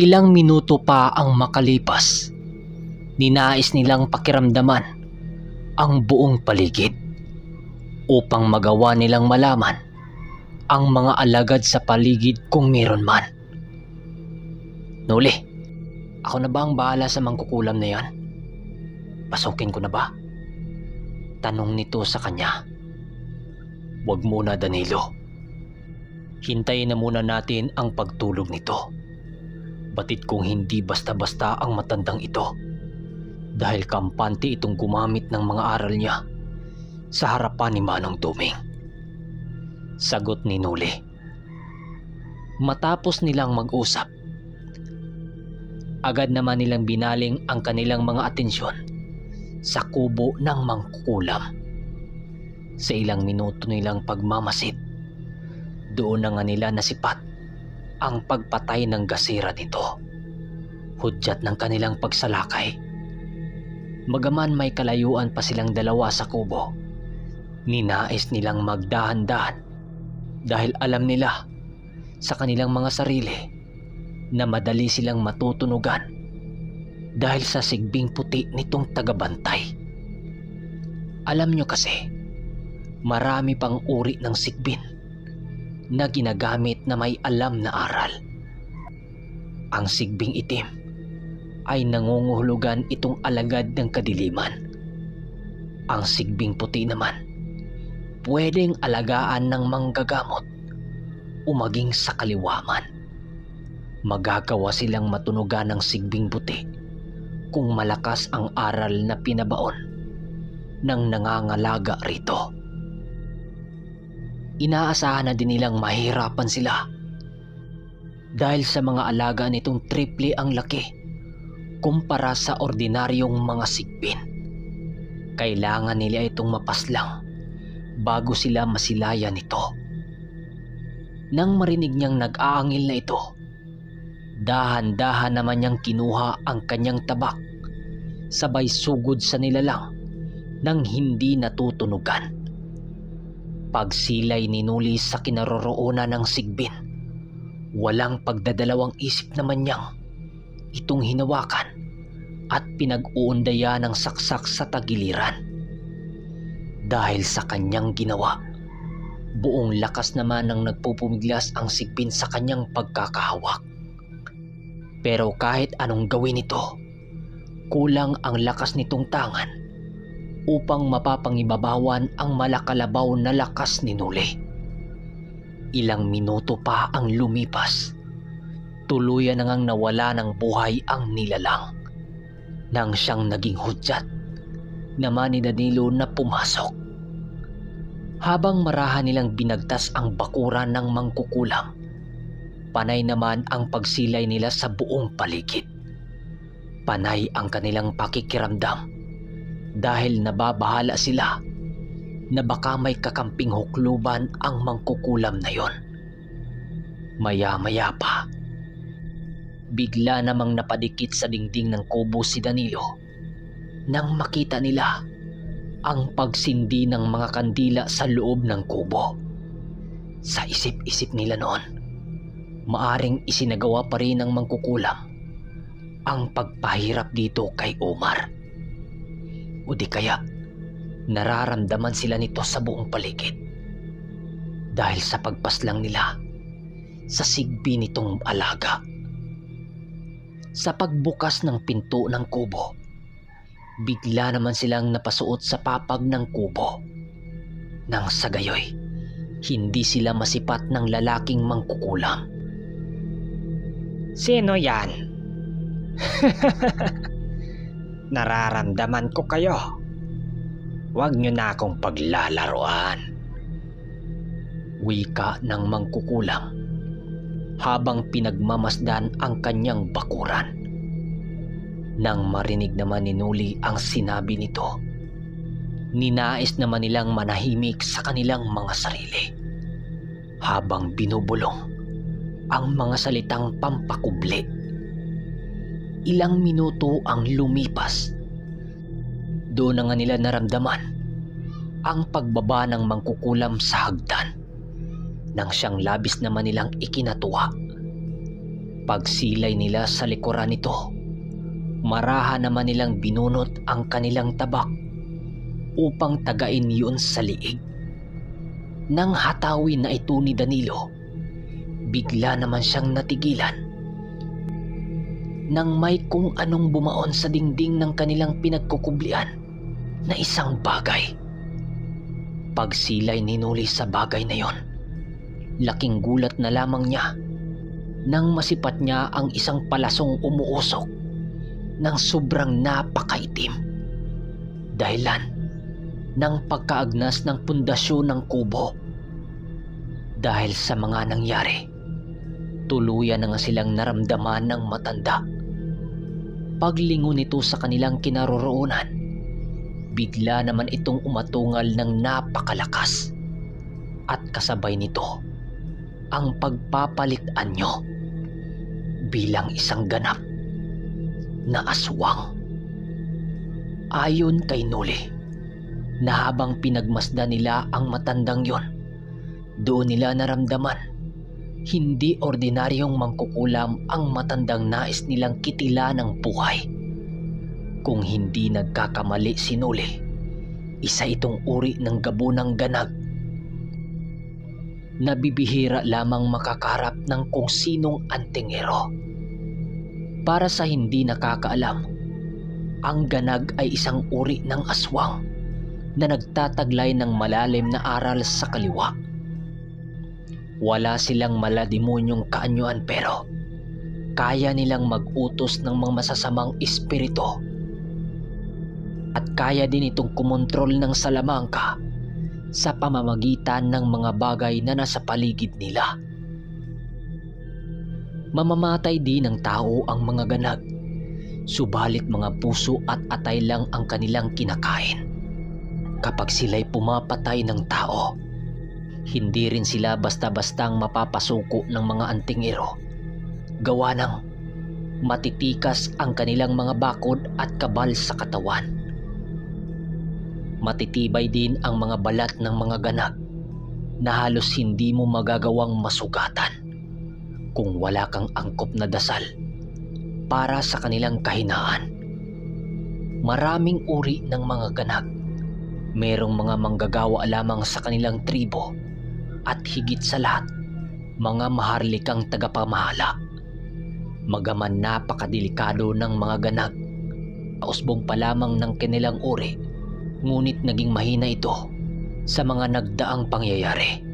Ilang minuto pa ang makalipas, ninais nilang pakiramdaman ang buong paligid upang magawa nilang malaman ang mga alagad sa paligid kung meron man. Noli, ako na ba ang bahala sa mangkukulam na yan? Pasukin ko na ba? Tanong nito sa kanya. Huwag muna, Danilo. Hintayin na muna natin ang pagtulog nito. Batid kong hindi basta-basta ang matandang ito dahil kampante itong gumamit ng mga aral niya sa harapan ni Manong Duming. Sagot ni Noli. Matapos nilang mag-usap, agad naman nilang binaling ang kanilang mga atensyon sa kubo ng mangkukulam. Sa ilang minuto nilang pagmamasid, doon na nga nila nasipat ang pagpatay ng gasira nito. Hudyat ng kanilang pagsalakay. Magaman may kalayuan pa silang dalawa sa kubo, ninais nilang magdahan-dahan dahil alam nila sa kanilang mga sarili na madali silang matutunugan dahil sa sigbing puti nitong tagabantay. Alam nyo kasi, marami pang uri ng sigbin na ginagamit na may alam na aral. Ang sigbing itim ay nangunguhulugan itong alagad ng kadiliman. Ang sigbing puti naman, pwedeng alagaan ng manggagamot o maging sa kaliwaman. Magagawa silang matunugan ng sigbing puti kung malakas ang aral na pinabaon ng nangangalaga rito. Inaasahan na din nilang mahirapan sila dahil sa mga alaga nitong triple ang laki kumpara sa ordinaryong mga sigbin. Kailangan nila itong mapaslang bago sila masilaya nito. Nang marinig niyang nag-aangil na ito, dahan-dahan naman niyang kinuha ang kanyang tabak, sabay sugod sa nilalang nang hindi natutunugan. Pagsilay ni Noli sa kinaroroonan ng sigbin, walang pagdadalawang isip naman niyang itong hinawakan at pinag-uundaya ng saksak sa tagiliran. Dahil sa kanyang ginawa, buong lakas naman ng nagpupumiglas ang sigbin sa kanyang pagkakahawak. Pero kahit anong gawin ito, kulang ang lakas nitong tangan upang mapapangibabawan ang malakalabaw na lakas ni Noli. Ilang minuto pa ang lumipas, tuluyan na ngang nawala ng buhay ang nilalang nang siyang naging hudyat naman ni Danilo na pumasok. Habang marahan nilang binagtas ang bakuran ng mangkukulam, panay naman ang pagsilay nila sa buong paligid. Panay ang kanilang pakikiramdam dahil nababahala sila na baka may kakamping hukluban ang mangkukulam na yon. Maya-maya pa, bigla namang napadikit sa dingding ng kubo si Danilo nang makita nila ang pagsindi ng mga kandila sa loob ng kubo. Sa isip-isip nila noon, maaring isinagawa pa rin ng mangkukulam ang pagpahirap dito kay Omar. O di kaya nararamdaman sila nito sa buong paligid dahil sa pagpaslang nila sa sigbi nitong alaga. Sa pagbukas ng pinto ng kubo, bigla naman silang napasuot sa papag ng kubo. Nang sa gayoy, hindi sila masipat ng lalaking mangkukulam. Sino yan? Nararamdaman ko kayo. Huwag nyo na akong paglalaruan. Wika ng mangkukulam habang pinagmamasdan ang kanyang bakuran. Nang marinig naman ni Noli ang sinabi nito, ninais naman nilang manahimik sa kanilang mga sarili habang binubulong ang mga salitang pampakubli. Ilang minuto ang lumipas. Doon na nga nila naramdaman ang pagbaba ng mangkukulam sa hagdan nang siyang labis naman nilang ikinatuwa. Pagsilay nila sa likuran nito, maraha naman nilang binunot ang kanilang tabak upang tagain yun sa liig. Nang hatawin na ito ni Danilo, bigla naman siyang natigilan nang may kung anong bumaon sa dingding ng kanilang pinagkukublian na isang bagay. Pagsilay ni Noli sa bagay na yon, laking gulat na lamang niya nang masipat niya ang isang palasong umuusok ng sobrang napakaitim, dahilan ng pagkaagnas ng pundasyon ng kubo. Dahil sa mga nangyari, tuluyan na nga silang naramdaman ng matanda. Paglingon nito sa kanilang kinaroroonan, bigla naman itong umatungal ng napakalakas, at kasabay nito ang pagpapalit anyo bilang isang ganap na aswang. Ayon kay Noli, na habang pinagmasdan nila ang matandang yon, doon nila naramdaman hindi ordinaryong mangkukulam ang matandang nais nilang kitila ng buhay. Kung hindi nagkakamali si Noli, isa itong uri ng gabunang ganag na bibihira lamang makakarap ng kung sinong antingero. Para sa hindi nakakaalam, ang ganag ay isang uri ng aswang na nagtataglay ng malalim na aral sa kaliwa. Wala silang malademonyong kaanyuan, pero kaya nilang mag-utos ng mga masasamang espiritu, at kaya din itong kumontrol ng salamangka sa pamamagitan ng mga bagay na nasa paligid nila. Mamamatay din ng tao ang mga ganag, subalit mga puso at atay lang ang kanilang kinakain. Kapag sila'y pumapatay ng tao, hindi rin sila basta-bastang mapapasuko ng mga antingero, gawa ng matitikas ang kanilang mga bakod at kabal sa katawan. Matitibay din ang mga balat ng mga ganag na halos hindi mo magagawang masugatan kung wala kang angkop na dasal para sa kanilang kahinaan. Maraming uri ng mga ganag. Merong mga manggagawa lamang sa kanilang tribo, at higit sa lahat, mga maharlikang tagapamahala. Magaman napakadelikado ng mga ganag, kausbong pa lamang ng kanilang uri, ngunit naging mahina ito sa mga nagdaang pangyayari.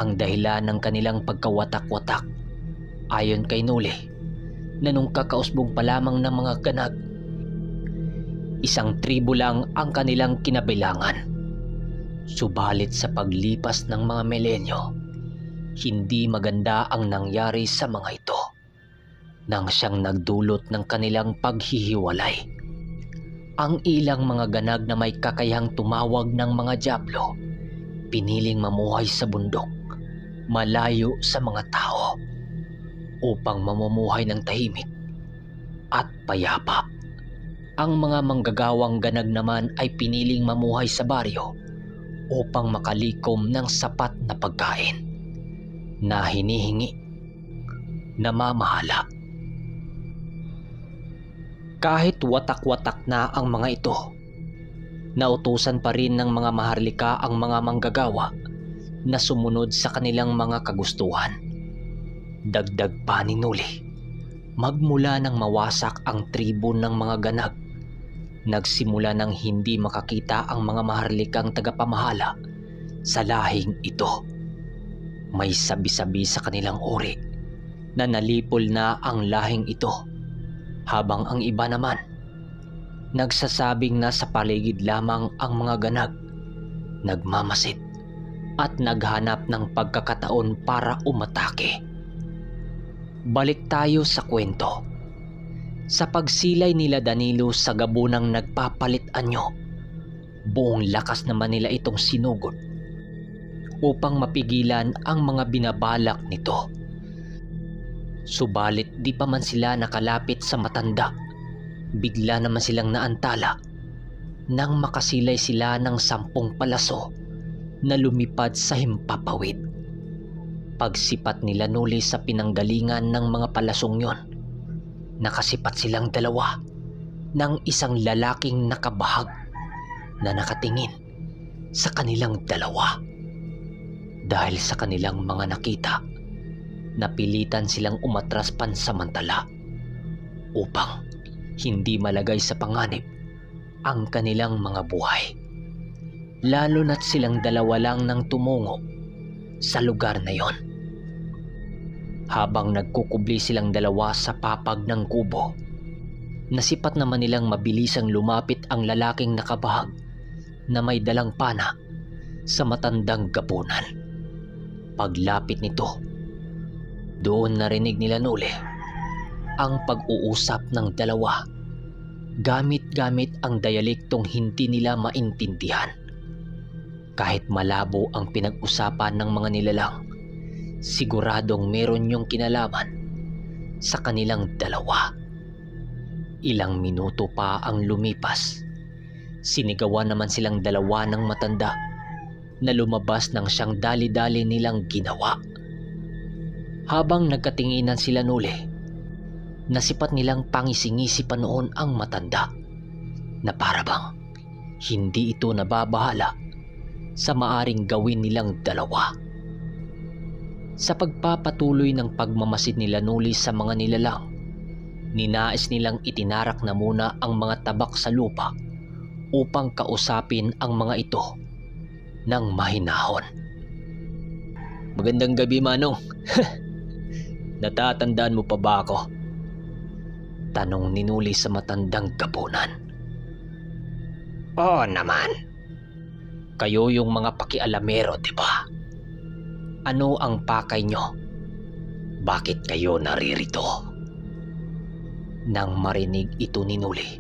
Ang dahilan ng kanilang pagkawatak-watak, ayon kay Noli, na nung kakausbong pa lamang ng mga ganag, isang tribo lang ang kanilang kinabilangan. Subalit sa paglipas ng mga milenyo, hindi maganda ang nangyari sa mga ito nang siyang nagdulot ng kanilang paghihiwalay. Ang ilang mga ganag na may kakayahang tumawag ng mga dyablo, piniling mamuhay sa bundok, malayo sa mga tao, upang mamumuhay ng tahimik at payapa. Ang mga manggagawang ganag naman ay piniling mamuhay sa baryo upang makalikom ng sapat na pagkain na hinihingi na mamahala. Kahit watak-watak na ang mga ito, nautusan pa rin ng mga maharlika ang mga manggagawa na sumunod sa kanilang mga kagustuhan. Dagdag pa ni Noli, magmula nang mawasak ang tribo ng mga ganag, nagsimula nang hindi makakita ang mga maharlikang tagapamahala sa lahing ito. May sabi-sabi sa kanilang uri na nalipol na ang lahing ito, habang ang iba naman nagsasabing na sa paligid lamang ang mga ganag, nagmamasid at naghanap ng pagkakataon para umatake. Balik tayo sa kwento. Sa pagsilay nila Danilo sa gabunang nagpapalit anyo, buong lakas naman nila itong sinugod upang mapigilan ang mga binabalak nito. Subalit di pa man sila nakalapit sa matanda, bigla naman silang naantala nang makasilay sila ng 10 palaso na lumipad sa himpapawid. Pagsipat nila Nuli sa pinanggalingan ng mga palasong yon, nakasipat silang dalawa ng isang lalaking nakabahag na nakatingin sa kanilang dalawa. Dahil sa kanilang mga nakita, napilitan silang umatras pansamantala upang hindi malagay sa panganib ang kanilang mga buhay. Lalo na't silang dalawa lang nang tumungo sa lugar na yon. Habang nagkukubli silang dalawa sa papag ng kubo, nasipat naman nilang mabilisang lumapit ang lalaking nakabahag na may dalang pana sa matandang gabunan. Paglapit nito, doon narinig nila Nuli ang pag-uusap ng dalawa gamit ang diyalektong hindi nila maintindihan. Kahit malabo ang pinag-usapan ng mga nilalang, siguradong meron yung kinalaman sa kanilang dalawa. Ilang minuto pa ang lumipas, sinigawan naman silang dalawa ng matanda na lumabas ng siyang dali-dali nilang ginawa. Habang nagkatinginan sila Nuli, nasipat nilang pangisingisi pa noon ang matanda na parabang hindi ito nababahala sa maaring gawin nilang dalawa. Sa pagpapatuloy ng pagmamasid nila Nuli sa mga nilalang, ninais nilang itinarak na muna ang mga tabak sa lupa upang kausapin ang mga ito ng mahinahon. "Magandang gabi, Manong." "Natatandaan mo pa ba ako?" tanong ni Nuli sa matandang gabunan. Oo naman. "Kayo yung mga pakialamero, di ba? Ano ang pakay nyo? Bakit kayo naririto?" Nang marinig ito ni Nuli,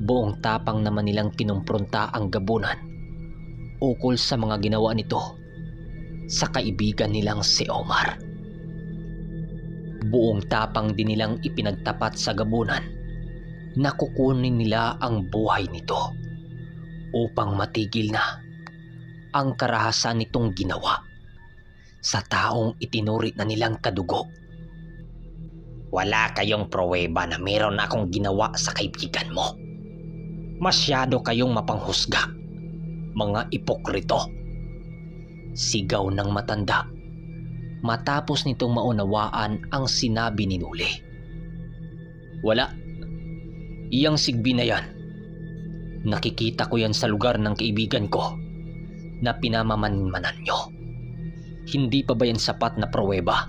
buong tapang naman nilang kinumpronta ang gabunan ukol sa mga ginawa nito sa kaibigan nilang si Omar. Buong tapang din nilang ipinagtapat sa gabunan na kukunin nila ang buhay nito upang matigil na ang karahasan nitong ginawa sa taong itinuri na nilang kadugo. Wala kayong pruweba na meron akong ginawa sa kaibigan mo. Masyado kayong mapanghusga, mga ipokrito. Sigaw ng matanda matapos nitong maunawaan ang sinabi ni Nuli. "Wala. Iyang sigbi na yan. Nakikita ko yan sa lugar ng kaibigan ko na pinamamanmanan nyo. Hindi pa ba yan sapat na pruweba?"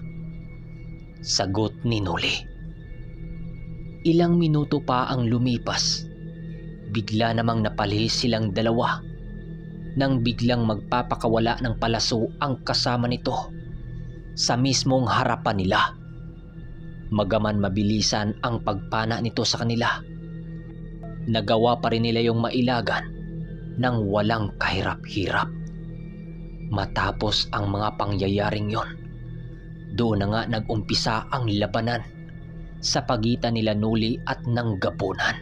Sagot ni Nuli. Ilang minuto pa ang lumipas, bigla namang napalihis silang dalawa nang biglang magpapakawala ng palaso ang kasama nito sa mismong harapan nila. Magaman mabilisan ang pagpana nito sa kanila, nagawa pa rin nila yung mailagan ng walang kahirap-hirap. Matapos ang mga pangyayaring yon, doon na nga nag-umpisa ang labanan sa pagitan nila Nuli at ng gabunan.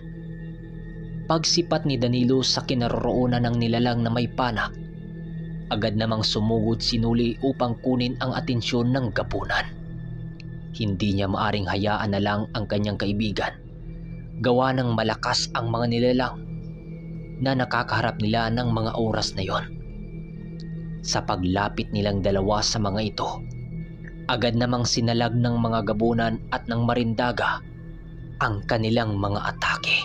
Pagsipat ni Danilo sa kinaroroonan ng nilalang na may pana, agad namang sumugod si Nuli upang kunin ang atensyon ng gabunan. Hindi niya maaring hayaan na lang ang kanyang kaibigan, gawa ng malakas ang mga nilalang na nakakaharap nila ng mga oras na yon. Sa paglapit nilang dalawa sa mga ito, agad namang sinalag ng mga gabunan at ng marindaga ang kanilang mga atake.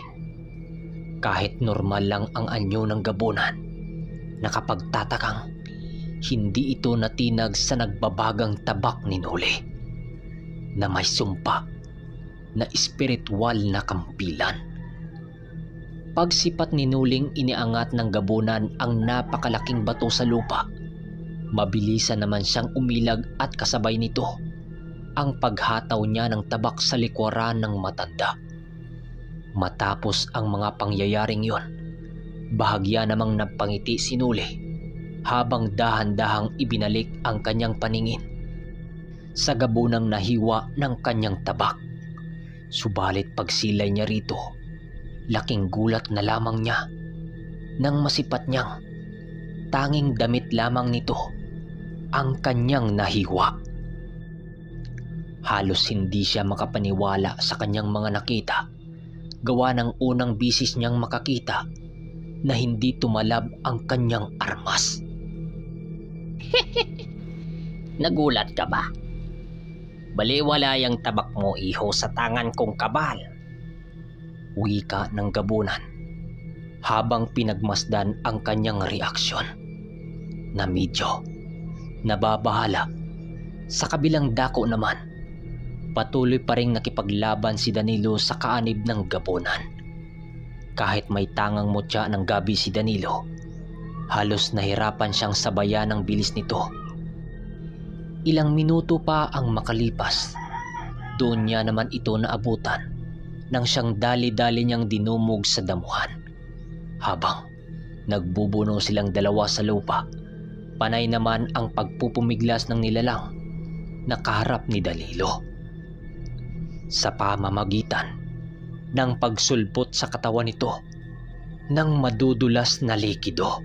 Kahit normal lang ang anyo ng gabunan, nakapagtatakang hindi ito natinag sa nagbabagang tabak ni Nuli na may sumpa na espiritual na kampilan. Pagsipat ni Nuling iniangat ng gabunan ang napakalaking bato sa lupa, mabilisan naman siyang umilag at kasabay nito ang paghataw niya ng tabak sa likuran ng matanda. Matapos ang mga pangyayaring yon, bahagya namang nagpangiti si Nuli habang dahan-dahang ibinalik ang kanyang paningin sa gabunang nahiwa ng kanyang tabak. Subalit pagsilay niya rito, laking gulat na lamang niya nang masipat niyang tanging damit lamang nito ang kanyang nahiwa. Halos hindi siya makapaniwala sa kanyang mga nakita, gawa ng unang bisis niyang makakita na hindi tumalab ang kanyang armas. Nagulat ka ba? Baliwala yung tabak mo, iho, sa tangan kong kabal. Wika ng gabunan habang pinagmasdan ang kanyang reaksyon na medyo nababahala. Sa kabilang dako naman, patuloy pa ring nakipaglaban si Danilo sa kaanib ng gabunan. Kahit may tangang mutya ng gabi si Danilo, halos nahirapan siyang sabayan ang bilis nito. Ilang minuto pa ang makalipas, doon niya naman ito naabutan nang siyang dali-dali niyang dinumog sa damuhan. Habang nagbubuno silang dalawa sa lupa, panay naman ang pagpupumiglas ng nilalang na kaharap ni Danilo. Sa pamamagitan ng pagsulpot sa katawan nito ng madudulas na likido.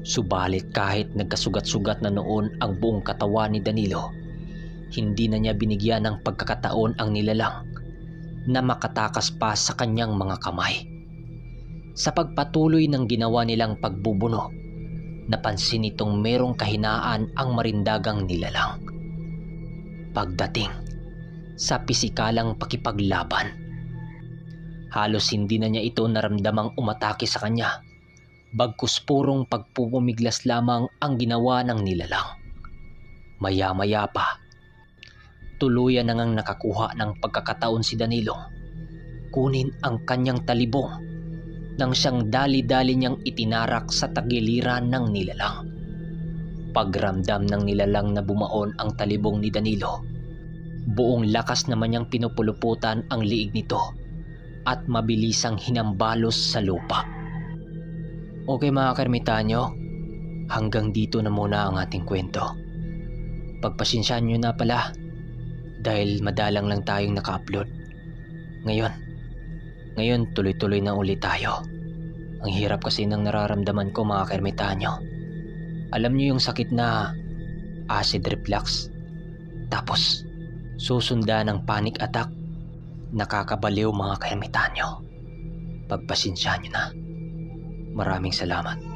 Subalit kahit nagkasugat-sugat na noon ang buong katawan ni Danilo, hindi na niya binigyan ng pagkakataon ang nilalang na makatakas pa sa kanyang mga kamay. Sa pagpatuloy ng ginawa nilang pagbubuno, napansin nitong merong kahinaan ang marindagang nilalang. Pagdating sa pisikalang pakipaglaban, halos hindi na niya ito naramdamang umatake sa kanya, bagkus purong pagpupumiglas lamang ang ginawa ng nilalang. Maya-maya pa, tuluyan na ngang nakakuha ng pagkakataon si Danilo kunin ang kanyang talibong nang siyang dali-dali niyang itinarak sa tagiliran ng nilalang. Pagramdam ng nilalang na bumaon ang talibong ni Danilo, buong lakas naman niyang pinupuluputan ang liig nito at mabilisang hinambalos sa lupa. Okay mga kaermitanyo, hanggang dito na muna ang ating kwento. Pagpasensyaan nyo na pala dahil madalang lang tayong naka-upload. Ngayon tuloy-tuloy na ulit tayo. Ang hirap kasi ng nararamdaman ko mga kaermitanyo. Alam nyo yung sakit na acid reflux, tapos susunda ng panic attack. Nakakabaliw mga kaermitanyo. Pagpasensyaan nyo na. Maraming salamat.